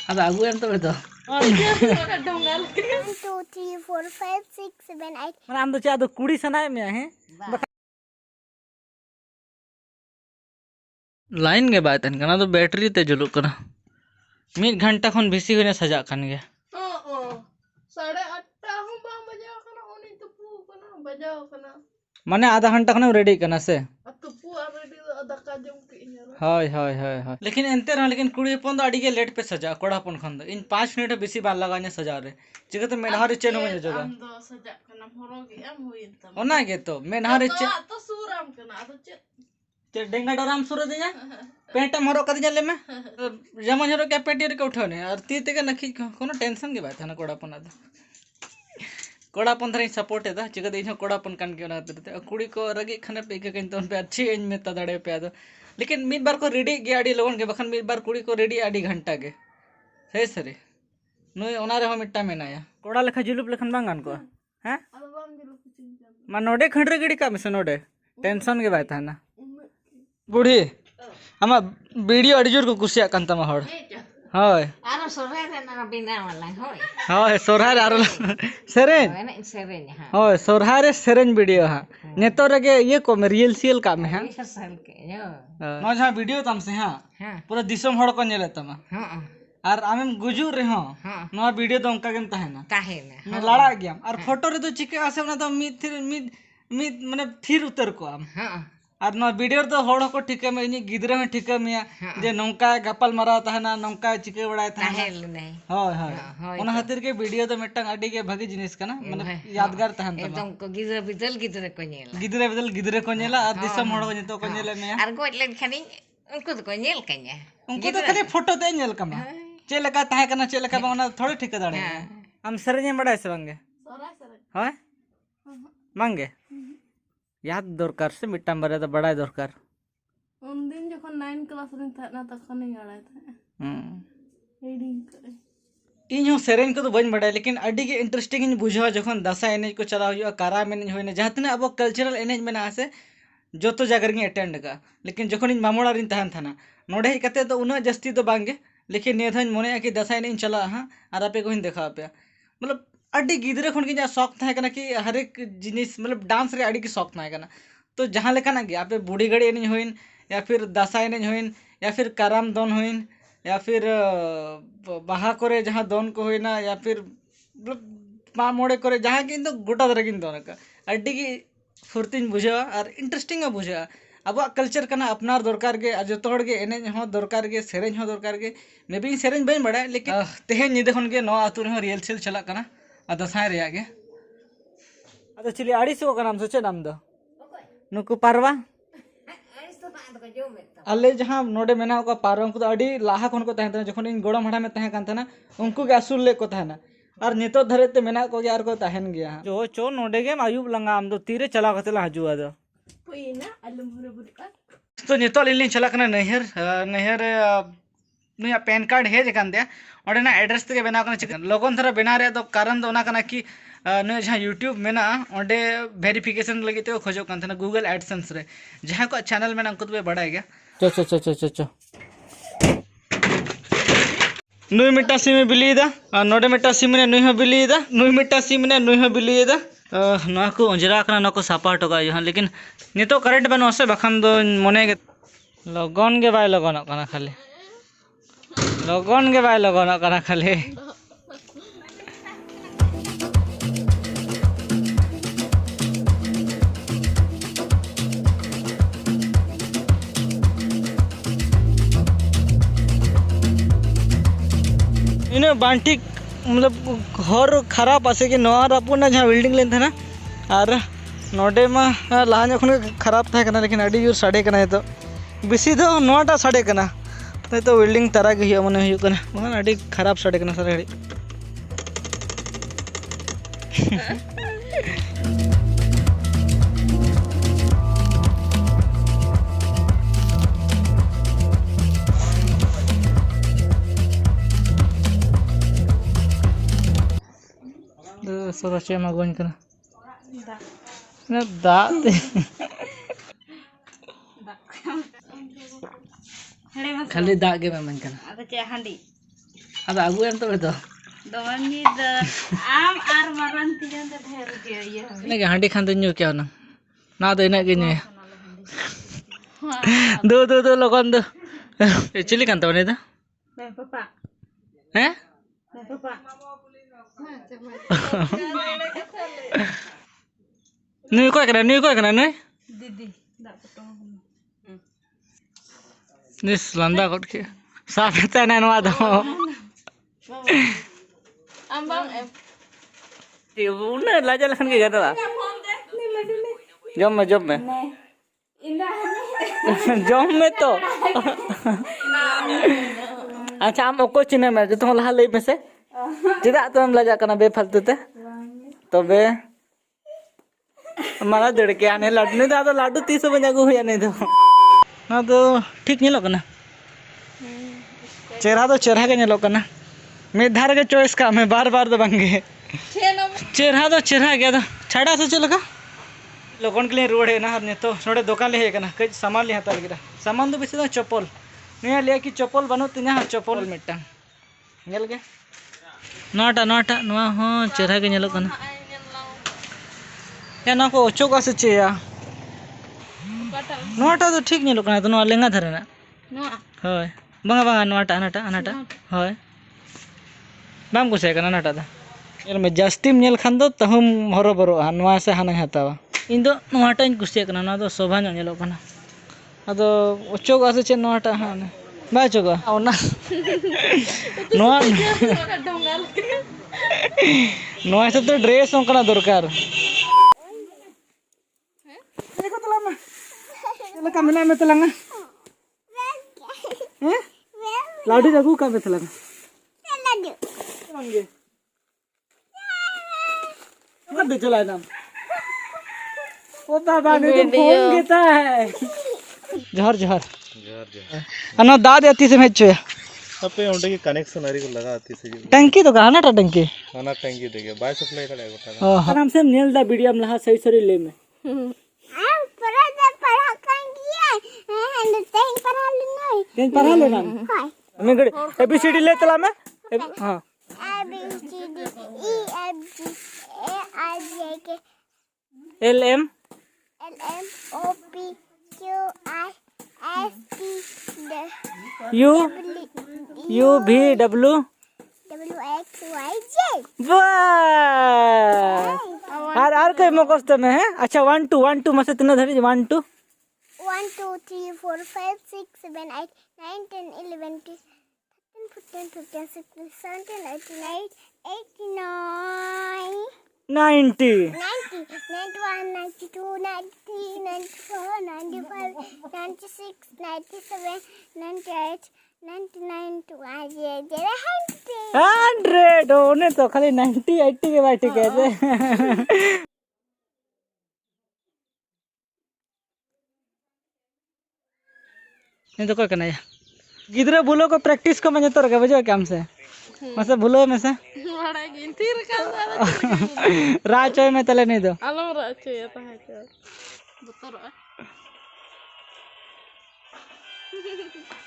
अब आगू एम तो बेतो 1 2 3 4 5 6 7 8 माने आम दो चा दो कुड़ी सनाय में है लाइन के बात है तो बैटरी ते जुलुक कना 1 घंटा खन बेसी होने सजा खान गया 8:30 हूं बा बजाव कना उनी तुपु कना बजाव कना माने आधा घंटा खन रेडी करना से तुपु ऑलरेडी दका जम के इनर हाय हाय हाय हाय लेकिन एनते रह लेकिन कुड़ी हपन तो अड़ी के लेट पे सजा कोड़ापन खन दो इन 5 मिनट बेसी बार लगाने सजा रे चिकते मेनहार चेन हो जगह आम दो सजा कना हरो के एम होइन तम ओना के तो मेनहार चे तो सूराम कना तो चे डेंगा डराम सुर दिया पेंटम हरो कर दिया ले में जमन हरो के पेटी के उठोने और ती ते के नखी कोनो टेंशन के बात है ना कोड़ापन आदा कोड़ापन धरे सपोर्ट है दा चिकते इन कोड़ापन कान के ना ते कुड़ी को रगी खने पे के कन तोन पे अच्छी एज में तदड़े पे आदो लेकिन मिद बार को रेडी गे आडी लोगन के बखन मिद बार कुड़ी को रेडी आडी घंटा के सही सरे नुई ओना रे हो मिट्टा मेनाया कोड़ा लेखा जुलुप लेखन बांगान को हैं अब बाम दिलो कुचिन मा नोडे खंडरे गिड़ी का मिस नोडे टेंशन के बात है ना बुढ़ी आमा वीडियो अड़ी जोर को कुसिया कान तमा हड़ हाय आरो सोरे रे ना बिना वाला होय हाय सोरहार आरो सेरेन एने सेरे ने हां हाय सोरहार सेरेन वीडियो हा नेतो रगे ये को में रियल सीएल का में हां साल के यो नो जहां वीडियो तम से हां हां पूरा दिसम हड़ को नेले तमा हां और आमेम गुजुर रे हो हां नो वीडियो तो उनका गेम तहना काहे ने मैं लड़ा गया और फोटो रे तो चिके आसे ना तो मी माने थिर उतर को आम हां और ना वीडियो तो हड़ को ठिके में इनी गिदरे में ठिके में जे नौका गपल मरा तहना नौका चिके बड़ाय तहना काहे नहीं हाय हाय ओना खातिर के वीडियो तो मिटंग अडी के भागी जिनिस कना माने यादगार तहन तमा एकदम को गिदर बिदल को नेल गिदरे को नेला और दिसम हड़ को नितो को नेले में आर गोट लेन खानी उनको तो को नेल कन्या उनको तो खाली फोटो ते नेल कमा चे लगा ताहे कना चे लगा ओना थोड़ी ठिके दाड़े हम सरजे बड़ाय से बंगे सरा सरा हाय मांगे याद दरकार से मिट्टाम बारे तो बड़ा दरकार उन दिन जखन 9 क्लास रे था तखन ही आड़ाय था रीडिंग करे इन हो सेरेन को तो बन बड़ा लेकिन अडी के इंटरेस्टिंग इन बुझा जखन दशा एनेज को चला हुआ कारा एनेज होने जहां तने अब कल्चरल एनेज में ना से जो तो जाकर के अटेंड का लेकिन जखन इन मामोड़ा रिन तहन थाना नोडे ही कते तो उना जस्ती तो बांगे लेकिन नेधन मोने कि दशा एनेज चला हां आर आपे को देखा पे मतलब अड्डी गिदरे खन के जा शौक था कना कि हर एक जिनिस मतलब डांस रे अड्डी की शौक था कना तो जहां लेका ना गया पे बूढ़ी गड़ी एनेज होइन या फिर दशा एनेज होइन या फिर कराम दोन होइन या फिर बाहा करे जहां दोन को होइना या फिर मतलब मा मोड़े करे जहां कि तो गोटा दरे किन दोन का अड्डी की फुर्तिन बुझा और इंटरेस्टिंग बुझा अब कल्चर कना अपनार दरकार के जो तोड़ के एनेज हो दरकार के सेरेंज हो दरकार के मे बी सेरेंज बन बड़ा लेकिन तेहे निदे खन के नो आतु रे रियल सेल चला कना दसाय रे आगे अदो चिली आड़ी से का नाम सोचे नाम दो नुकु पारवा अले जहां नोडे मेना को पारवा को अडी लाहा खन को तहन जखन इन गोड़म हड़ा में तहन कान था उनको के असुल ले को तहना और नितो धरे ते मेना को यार को तहन गया जो चो नोडे के आयुब लंगा आम दो तीरे चला कतला हजुआ दो पुइना अलम हरे बुरका तो नितो लिन चला कना नहर नहर नुया पैन कार्ड है जकान दे और ना एड्रेस ते बना कना चिकन लोगन थरा बना रे तो कारण दो ना कना कि नुया जहां यूट्यूब मेना ओंडे वेरिफिकेशन लगी ते खोजो कान था गूगल एडसेंस रे जहां को चैनल में अंकुत पे बड़ा गया चो नुई मिट्टा सिम बिली दा नोडे मिट्टा सिम ने नुई हो बिली दा नुई मिट्टा सिम ने नुई हो बिली दा ना को अंजरा कना ना को सापा टका यहां लेकिन नितो करंट बनो से बखन दो मने के लगन के बाय लगन कना खाली लगन के बाय लगन कना खाली इने बांटी मतलब घर खराब आसे कि नवा रापुना जहां बिल्डिंग लेन था ना और नोडे मा लहा जखन खराब था कना लेकिन अडी जोर साडे कना तो बेसी दो नोटा साडे कना तो बिल्डिंग तारा के हुआ मन हुआ कना मन अडी खराब साडे कना सारे घड़ी सोचे मगोन कना ना दात खाली दाग के मन कना अबे चे हांडी अब आगू एम तो बेतो दोनी द आम आर मारन तिजन द ढेर के ये इने के हांडी खान न्यू क्या ना तो इना के न्यू दो लोगन दो चिली कान तो ने दा मैं पापा हैं मैं पापा न्यू को करा न्यू दीदी दा पटो निस लंदा कोट के साफता ना नवा दो am bang em ये उन्ने लाजा लखन के गदा जम में जम में तो अच्छा हम ओको चिने में जो तुम लहा लई में से चिदा तुम लाजा कना बेफालतू ते तबे माला दड़ के आने लाडू नहीं तो लाडू 30 बजा को हुआ नहीं ना तो ठीक नहीं लगना चेहरा के नहीं लगना मैं धार के चॉइस का मैं बार तो बंगे चेहरा गया तो छाड़ा से चलो का लोगन के लिए रोड है ना हर तो नोड़े दुकान ले है ना कई सामान ले हाथ लगे सामान तो बेसी चप्पल नहीं लिया कि चप्पल बनू तीन चप्पल मिट्टन नेल के नोटा हाँ चेहरा के नेलो कना या ना को ओचो का से चेया नोटा तो ठीक नेलो कना तो नो लेंगा धरे ना होय बंगा नोटा अनाटा होय बाम कुछ है नाटा दा नेल में जास्तीम नेल खान दो तहुम हरो बरो नवा से हाना हतावा इन दो नोटा इन कुछ कना ना तो शोभा नो नेलो कना अदो ओचो का से चे नोटा हां बा चोगा ओना नोआ नोआ से तो ड्रेस ओकना दरकार देखो तला में चला कमना में तलंगा हैं लाडू जगू का में तलंगा लाडू मत चला नाम ओ बाबा ने तो फोन देता है जहर अनो दाद आती से मैच अपे उंडे की कनेक्शन अरी को लगा आती से टंकी तो कहा ना टंकी खाना टंकी देगे बाय सप्लाई का गोटा आराम से नेल दा वीडियो में लहा सही सही ले में पढ़ा लेना मैं गड़े एबीसीडी ले तला में हां L M O P Q I S T U भी W W X Y Z वाह आर कई मकस्त में है अच्छा 1 2 में से कितना धरी 1 2 1 2 3 4 5 6 7 8 9 10 11 12 13 14 15 16 17 18 89 90 90 91 92 93 94 95 96 97 98 99 100 होने तो खाली 90 80 के बाद ठीक है नहीं तो कोई करना है गिदरे भूलो को प्रैक्टिस को मैं तो रखे बजे काम से मसे भूलो में से बड़ा गिनतीर का राचोय में तले नहीं दो अलम राचो ये तो है बतर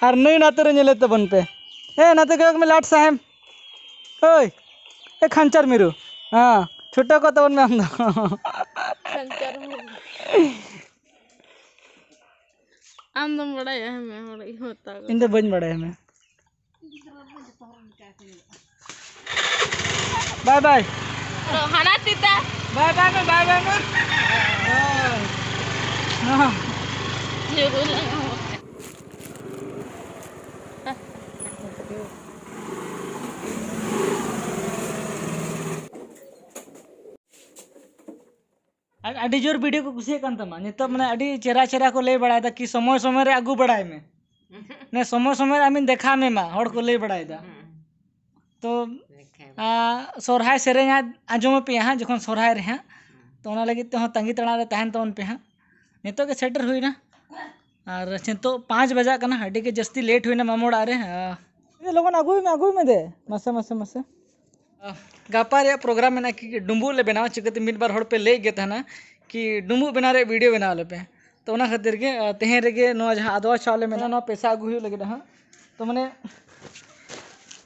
और नहीं ना तेरे नेले तो बन पे ए ना तो में लाट साहब ओए ए खंचर मिरु हां छोटा को तो बन में हम दो संचार आंदम बड़ा है मैं बड़ा ही होता है इन तो बन बड़ा है मैं बाय बाय हना तीता बाय बाय में हां जरूर लगा अड़ी जोर वीडियो को कुछ कान तमा नितो माने अड़ी चेरा को ले बड़ाय दा कि समय समय रे आगू बढ़ाय में ने समय आमिन देखा में मा हड़ को ले बड़ाय दा तो सोरहाय सेरेंग आजम पे हां जखन सोरहाय रे हां तो ओना लगी तो तंगी तणा रे तहन तोन पे हां नितो के सेटर हुईना और चिंतो 5 बजा कना अड़ी के जस्ती लेट हुईना मामोड़ा रे ये लोगन आगू में दे मसे गापा रे प्रोग्राम में ना कि डुम्बू ले बनाव चिकते मिड बार हड़ पे ले गे था कि डुम्बू बना रे वीडियो बना ले पे तो ओना खातिर के तेहे रे गे नो जहां आदवा चावले में ना पैसा आगू हुई लगे हां तो माने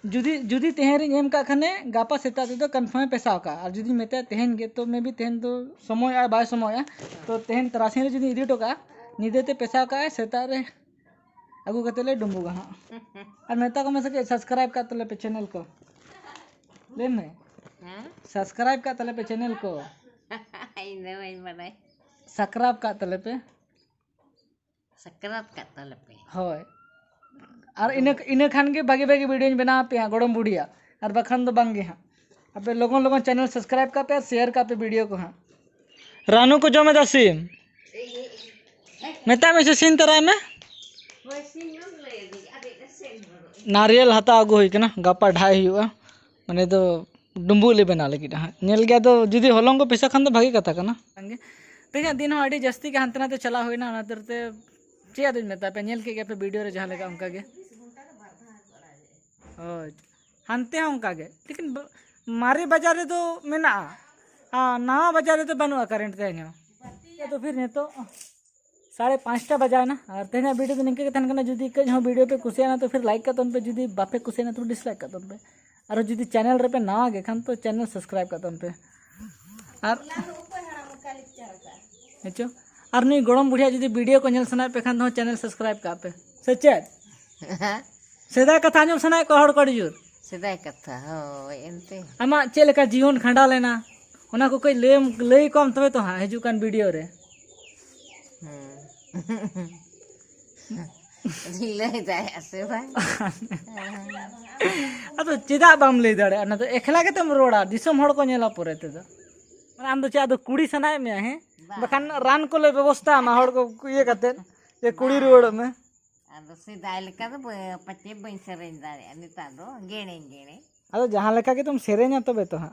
जुदी जुदी तेहन रिंग एम का खाने गापा सेता तो कन्फर्म पैसा का और जुदी मेते तेहन गे तो मे भी तेहन तो समय आ बाय समय आ तो तेहन तरासी रे जुदी इदी टोका निदेते पैसा का सेता रे अगु कतेले डुम्बुगा हां और मेता को में से सब्सक्राइब का तले पे चैनल को ले में हाँ सब्सक्राइब का तले पे चैनल को इन्हें वही बनाए सब्सक्राइब का तले पे सकरात का तल पे होय और इन खान के भागे भागे वीडियो बना पे हाँ गोड़म बुढ़िया और बखान तो बांगे हाँ अबे लोगों चैनल सब्सक्राइब का पे शेयर का पे वीडियो को हाँ रानू को जो मैं दसी मेता में से सीन तरह में नारियल हता अगु हुई ना गापा ढाई हुआ माने तो डुम्बू ले बना लगी हाँ नेल गया तो जुदी होलों को पैसा खान तो भागी कथा का ना पे दिन अड़ी जस्ती के हांते नाते चला हुई ना तरते चेक दिन मेता पे नेल के गया पे वीडियो रे जहाँ लगा उनका गे हांते हैं उनका गे लेकिन मारे बाजार तो मेना हाँ नवा बाजार तो बनुआ करेंट ते तो फिर नहीं तो 5:30 बजा ना और तेना वीडियो तो निके तहन कना जुदी कज हाँ वीडियो पे कुसिया ना तो फिर लाइक का तन पे जुदी बापे कुसिया ना तो डिसलाइक का तन पे और जुदी चैनल रे पे नवा गे खान तो चैनल सब्सक्राइब का तन पे और हेचो और नहीं गोड़म बुढ़िया जुदी वीडियो को नेल सना पे खान तो चैनल सब्सक्राइब का पे सच्चे सेदा कथा जो सना को हड़ कड़ जुर सेदाय कथा हो एनते आमा चे लेका जीवन खंडा लेना उना को कोई ले कम तबे तो हाँ हिजू कान वीडियो रे ले जाए ऐसे भाई अब चेदा बाम ले दड़े ना तो एकला के तुम रोड़ा दिसम हड़ को नेला परे ते माने आम तो चा दो कुड़ी सनाय में है बखान रान को ले व्यवस्था मा हड़ को ये कते ये कुड़ी रोड में अदो सेदाय लेका तो पचे बई सरेन दारे निता दो गेणे गेणे अब जहाँ लेका के तुम सेरे냐 तबे तो हाँ